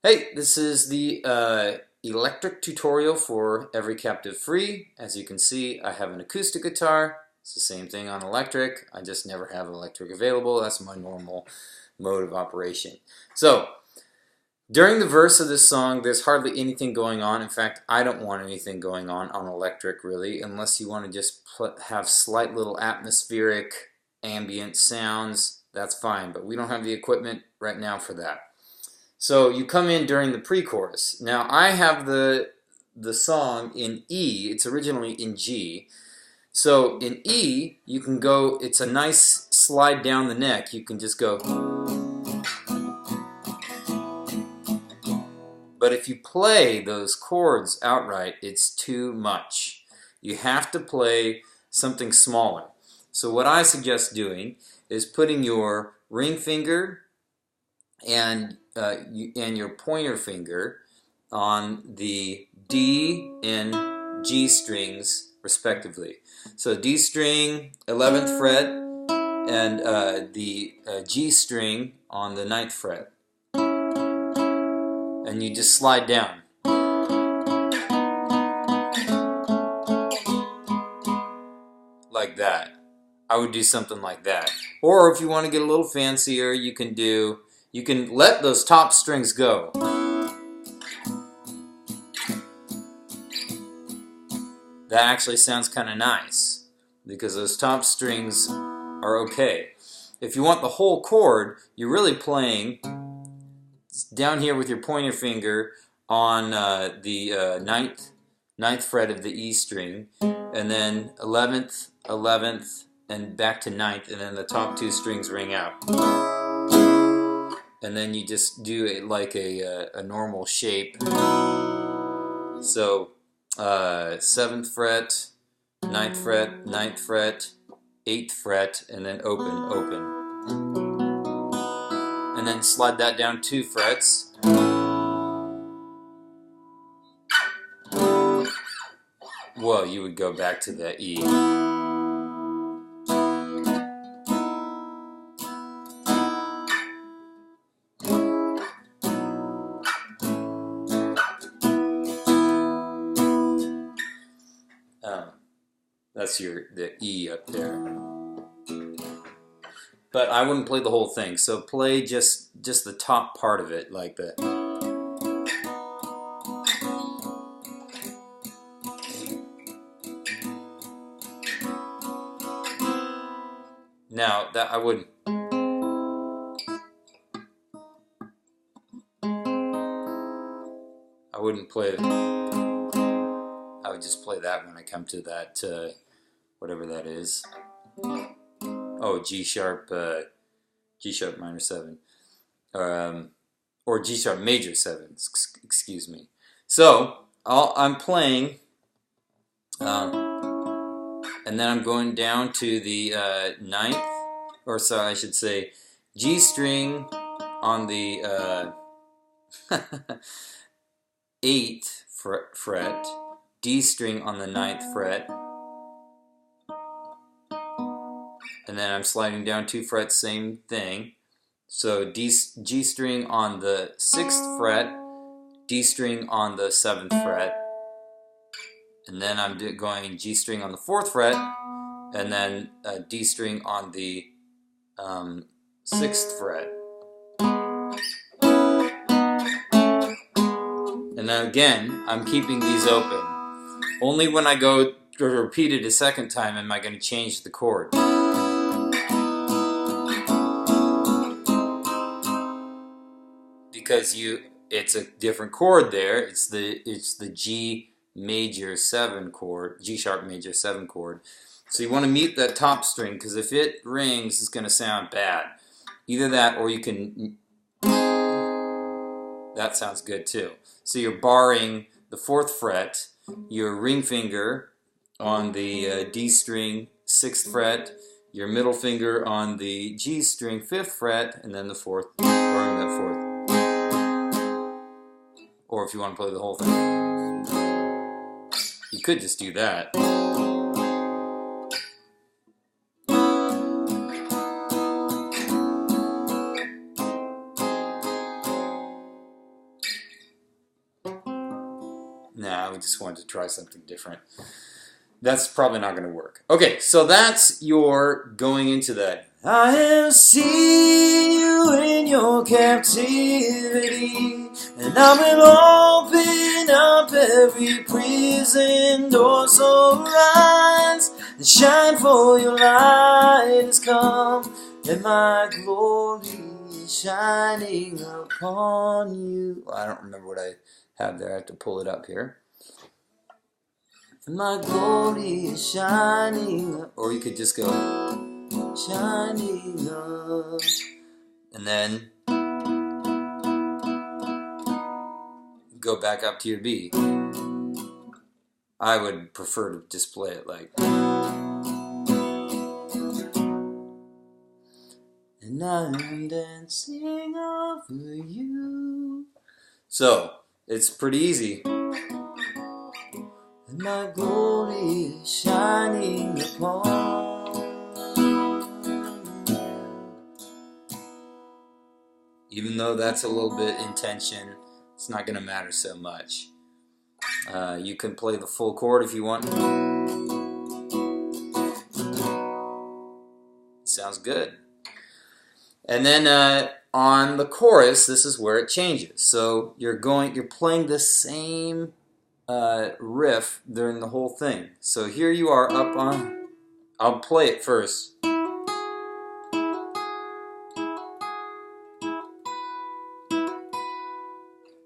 Hey, this is the electric tutorial for Every Captive Free. As you can see, I have an acoustic guitar. It's the same thing on electric. I just never have electric available. That's my normal mode of operation. So, during the verse of this song, there's hardly anything going on. In fact, I don't want anything going on electric, really, unless you want to just have slight little atmospheric ambient sounds. That's fine, but we don't have the equipment right now for that. So you come in during the pre-chorus. Now I have the song in E. It's originally in G. So in E, you can go, it's a nice slide down the neck. You can just go. But if you play those chords outright, it's too much. You have to play something smaller. So what I suggest doing is putting your ring finger and your pointer finger on the D and G strings respectively. So D string, 11th fret, and the G string on the 9th fret. And you just slide down. Like that. I would do something like that. Or if you want to get a little fancier, you can let those top strings go. That actually sounds kind of nice because those top strings are okay. If you want the whole chord, you're really playing down here with your pointer finger on the ninth fret of the E string, and then 11th, 11th, and back to 9th, and then the top two strings ring out. And then you just do it like a normal shape. So 7th fret, 9th fret, 9th fret, 8th fret, and then open, open. And then slide that down 2 frets. Well, you would go back to the E. That's the E up there. But I wouldn't play the whole thing, so play just the top part of it, like the. Now that I wouldn't. I wouldn't play. I would just play that when I come to that, whatever that is. Oh, G sharp minor 7, or G sharp major 7. Excuse me. So I'm playing, and then I'm going down to the 9th, or sorry, I should say G string on the 8th fret, D string on the 9th fret, and then I'm sliding down 2 frets, same thing. So G string on the 6th fret, D string on the 7th fret, and then I'm going G string on the 4th fret, and then D string on the 6th fret. And then again, I'm keeping these open. Only when I go to repeat it a second time am I going to change the chord. Because it's a different chord there. It's the G major 7 chord, G sharp major 7 chord. So you want to mute that top string, because if it rings, it's going to sound bad. Either that, or you can. That sounds good too. So you're barring the 4th fret, your ring finger on the D string 6th fret, your middle finger on the G string 5th fret, and then the 4th, barring that 4th. Or if you want to play the whole thing, you could just do that. Nah, we just wanted to try something different. That's probably not going to work. Okay, so that's your going into that. I have seen you in your captivity, and I will open up every prison door. So rise and shine, for your light has come, and my glory is shining upon you. I don't remember what I have there. I have to pull it up here. And my glory is shining up. Or you could just go shining up, and then go back up to your B. I would prefer to just play it like, and I'm dancing over you. So it's pretty easy. And my glory is shining upon. Even though that's a little bit in tension, it's not going to matter so much. You can play the full chord if you want. Sounds good. And then on the chorus, this is where it changes. So you're playing the same riff during the whole thing. So here you are up on. I'll play it first.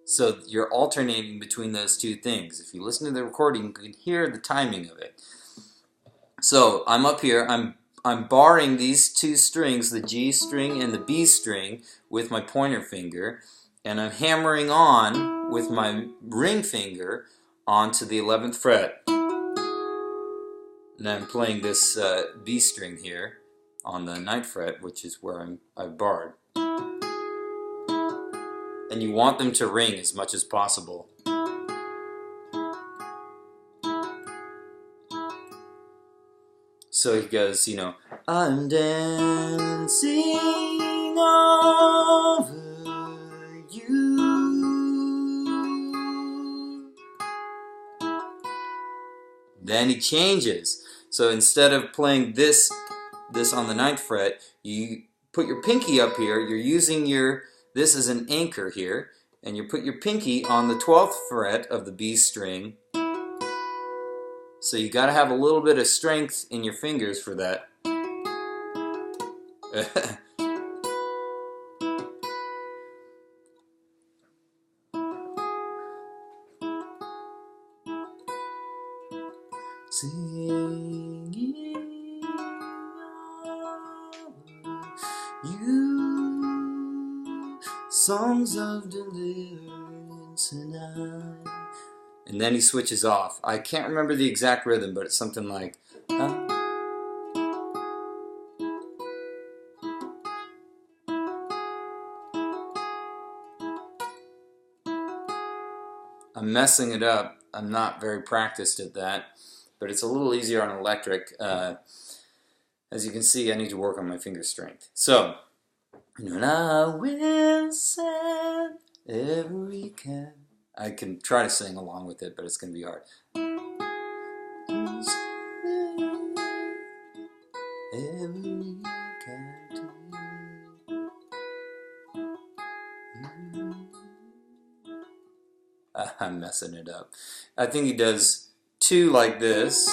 So you're alternating between those two things. If you listen to the recording, you can hear the timing of it. So I'm up here, I'm barring these two strings, the G string and the B string, with my pointer finger, and I'm hammering on with my ring finger onto the 11th fret. And I'm playing this B string here on the 9th fret, which is where I've barred. And you want them to ring as much as possible. So he goes, you know, I'm dancing over you. Then he changes. So instead of playing this on the 9th fret, you put your pinky up here. You're using this as an anchor here, and you put your pinky on the 12th fret of the B string. So you got to have a little bit of strength in your fingers for that. Singing you, songs of deliverance and and then he switches off. I can't remember the exact rhythm, but it's something like I'm messing it up. I'm not very practiced at that, but it's a little easier on electric. As you can see, I need to work on my finger strength. So, and I will send every cat. I can try to sing along with it, but it's going to be hard. Every cat. I'm messing it up. I think he does 2 like this,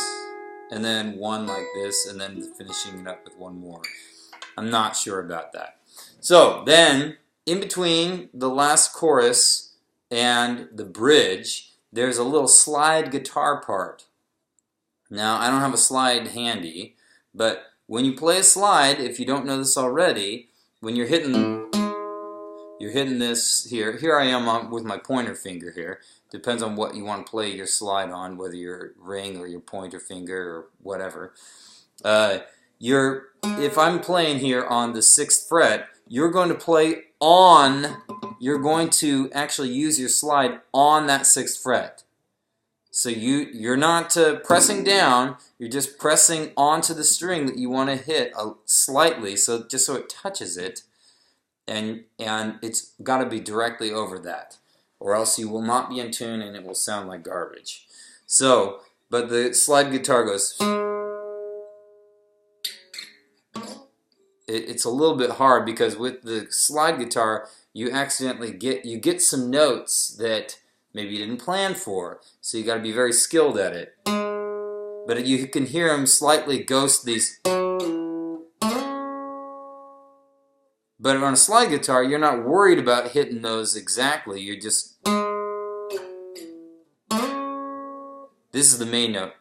and then 1 like this, and then finishing it up with 1 more. I'm not sure about that. So then, in between the last chorus and the bridge, there's a little slide guitar part. Now, I don't have a slide handy, but when you play a slide, if you don't know this already, when you're hitting this here. Here I am with my pointer finger here. Depends on what you want to play your slide on, whether your ring or your pointer finger or whatever. If I'm playing here on the 6th fret, you're going to actually use your slide on that 6th fret. So you're not pressing down, you're just pressing onto the string that you want to hit slightly, just so it touches it. And it's got to be directly over that. or else you will not be in tune and it will sound like garbage. So, but the slide guitar goes. It's a little bit hard because with the slide guitar you accidentally get some notes that maybe you didn't plan for, so you got to be very skilled at it. But you can hear them slightly ghost these. But on a slide guitar, you're not worried about hitting those exactly. You're just. This is the main note.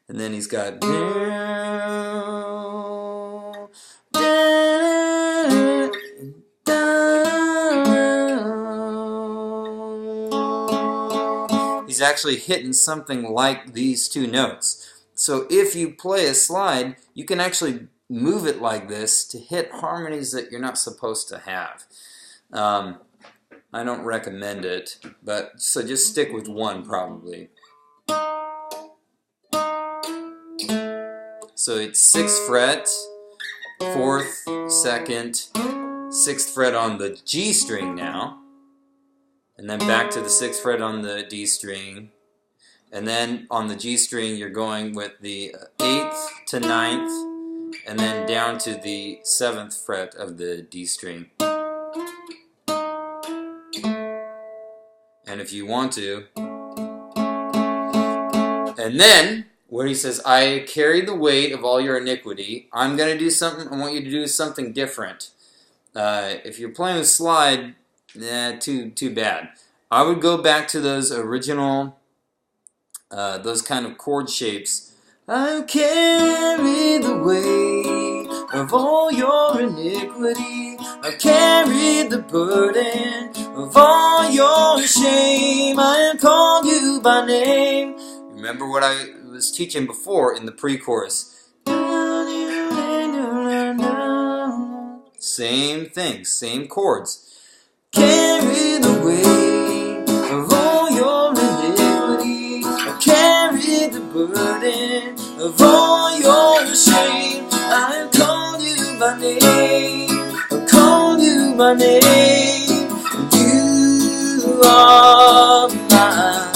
And then he's got. He's actually hitting something like these two notes. So if you play a slide, you can actually move it like this to hit harmonies that you're not supposed to have. I don't recommend it, but so just stick with one probably. So it's 6th fret, 4th, 2nd, 6th fret on the G string now, and then back to the 6th fret on the D string, and then on the G string you're going with the 8th to 9th, and then down to the 7th fret of the D string. And if you want to, and then where he says, I carry the weight of all your iniquity, I'm going to do something, I want you to do something different. If you're playing with slide, too bad. I would go back to those original, those kind of chord shapes. I carry the weight of all your iniquity. I carry the burden of all your shame. I have called you by name. Remember what I was teaching before in the pre-chorus. Same thing, same chords. Carry the weight of all your iniquity. I carry the burden of all your shame. I have called you by name. I called you by name. You are mine.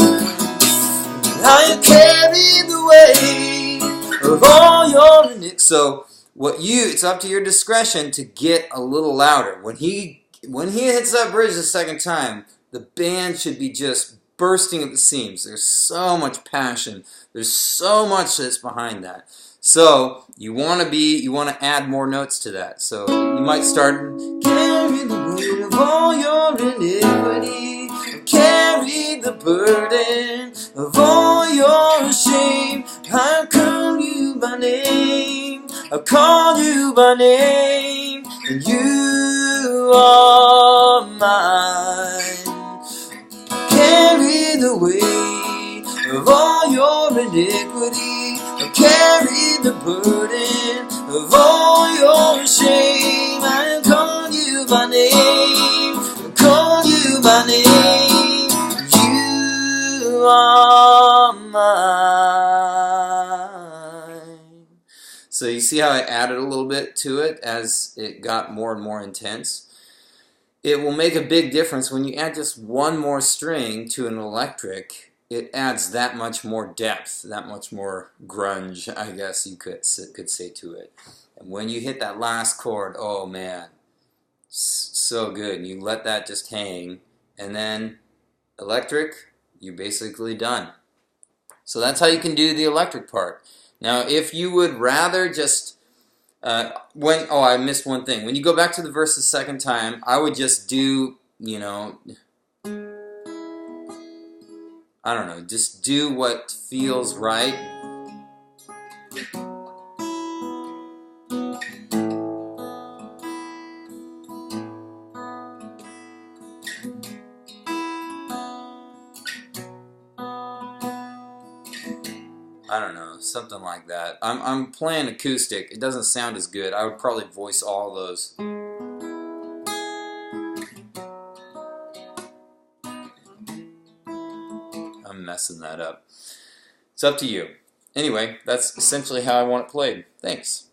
I carry the weight of all your iniquity. So it's up to your discretion to get a little louder. When he hits that bridge the second time, the band should be just bursting at the seams. There's so much passion. There's so much that's behind that. So you want to add more notes to that. So you might start, carry the weight of all your iniquity, carry the burden of all your shame. I call you by name. I call you by name, and you are mine. Carry the weight of all your iniquity. I carry the burden of all your shame. I call you by name. I call you by name. You are mine. So you see how I added a little bit to it as it got more and more intense? It will make a big difference when you add just one more string to an electric. It adds that much more depth, that much more grunge, I guess you could say to it. And when you hit that last chord, oh man, so good. And you let that just hang, and then electric, you're basically done. So that's how you can do the electric part. Now, if you would rather just I missed one thing. When you go back to the verse the second time, I would just do, I don't know, just do what feels right. I don't know, something like that. I'm playing acoustic. It doesn't sound as good. I would probably voice all those. I'm messing that up. It's up to you. Anyway, that's essentially how I want it played. Thanks.